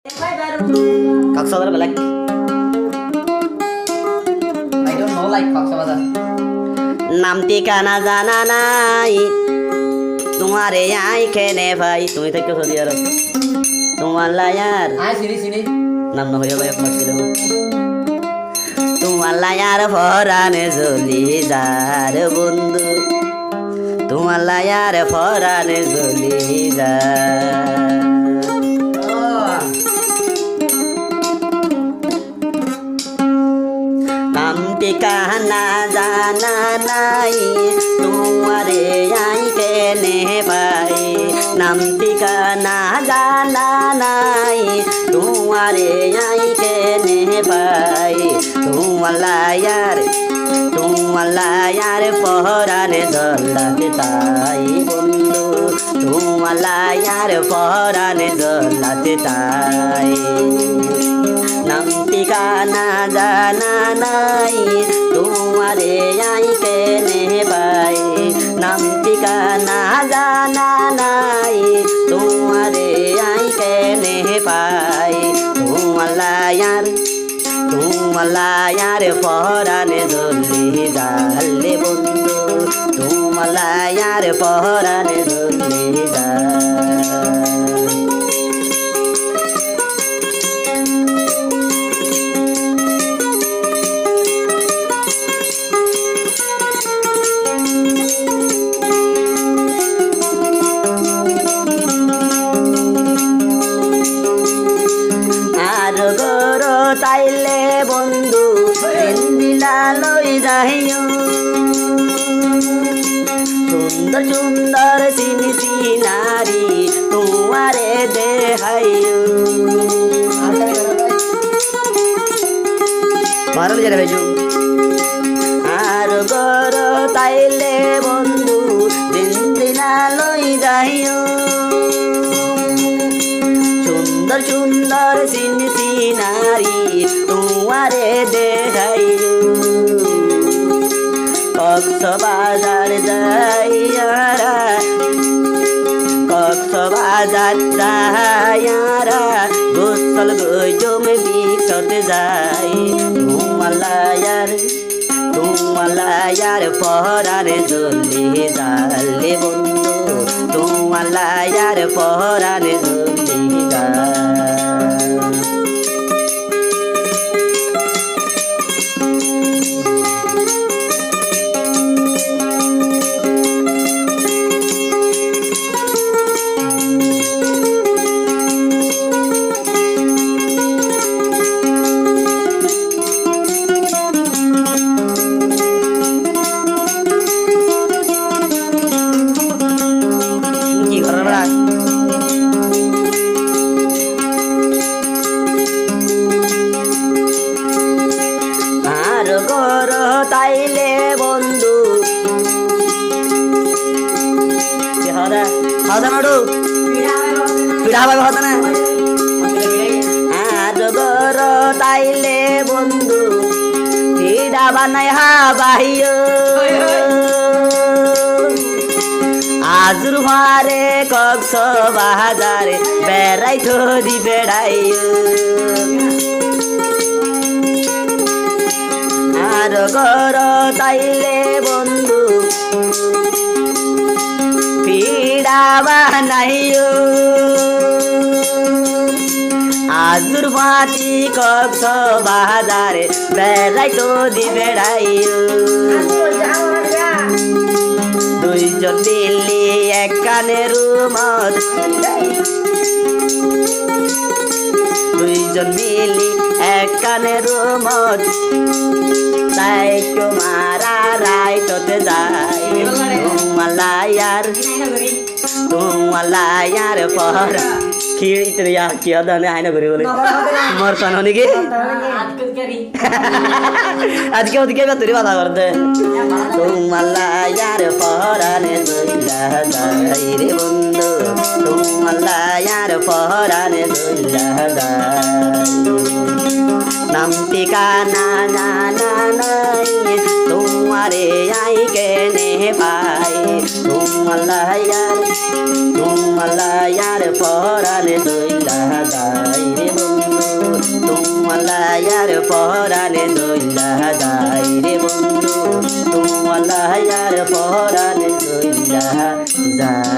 Coxswaller black. I don't know like Coxswaller. নাম ঠিকানা জানা নাই তোমারে আই খেনে ভাই তুমি থেকে সৌদি আরব তোমার লায়ার চিনি নাম না হইয়া ভাই মুশকিল তোমার লায়ার ফরানে জ্বলি যার বন্ধু তোমার লায়ার ফরানে জ্বলি যার নাম ঠিকানা জানা নাই তোমারে আই কেনে পাই নাম ঠিকানা জানা নাই তোমারে আই কেনে পাই তোমার লায়ার পহরানে দলাতে তাই বন্ধু তোমার লায়ার পহরানে দলাতে তাই নাম ঠিকানা জানা নাই তোমারে আই কেনে পাই নাম ঠিকানা জানা নাই তোমারে আই কেনে পাই তোমার লায়ার পহরানে দলি জালে বন্ধু তোমার লায়ার পহরানে দলি জাল তাইলে বন্ধু দিলা লই যাইও সুন্দর সুন্দর চিনি চিনারি তোমারে দেখাইও মারল যারে ভাইজু আর গর তাইলে বন্ধু দিলা লই যাইও সুন্দর সুন্দর চিনি চিনারি তোমারে দেখাইও কক্সবাজার যাইয়ারা গোসল জমে বিকতে যাই তোমার লায়ার পহরানে জ্বলি জালে বন্ধু তোমার লায়ার পহরানে জ্বলি জাল তাইলে বন্ধু তাইলে বন্ধু পিড়া বানাই হাবাইও আজুর মারে কক্সবাজারে বেড়াই থরি বেড়াইও আর গর তাইলে বন্ধু পিড়া বানাইও আজুর মাটি কক্সবাজারে বেড়াই তো দি বেড়াইও দুইজন দিল্লি এক কানের রুমত দুইজন মিলি এক কানের রুমত তাই তোমারা রাইটতে যাই তোমার লায়ার পর কি দানে আইনা করে বলে মোর কানো নাকি আজকে ওদিকে তুই বাধা করতে তোমার লায়ার পহরানে দইলা যাই রে বন্ধু তোমার লায়ার পহরানে দইলা যাই নাম ঠিকানা জানা নাই তোমারে আই কেনে পাই তোমার লায়ার পহরানে দইলা যাই রে ইয়ার পরানে দইলা যায় রে বন্ধু তোমার ইয়ার পরানে দইলা যায়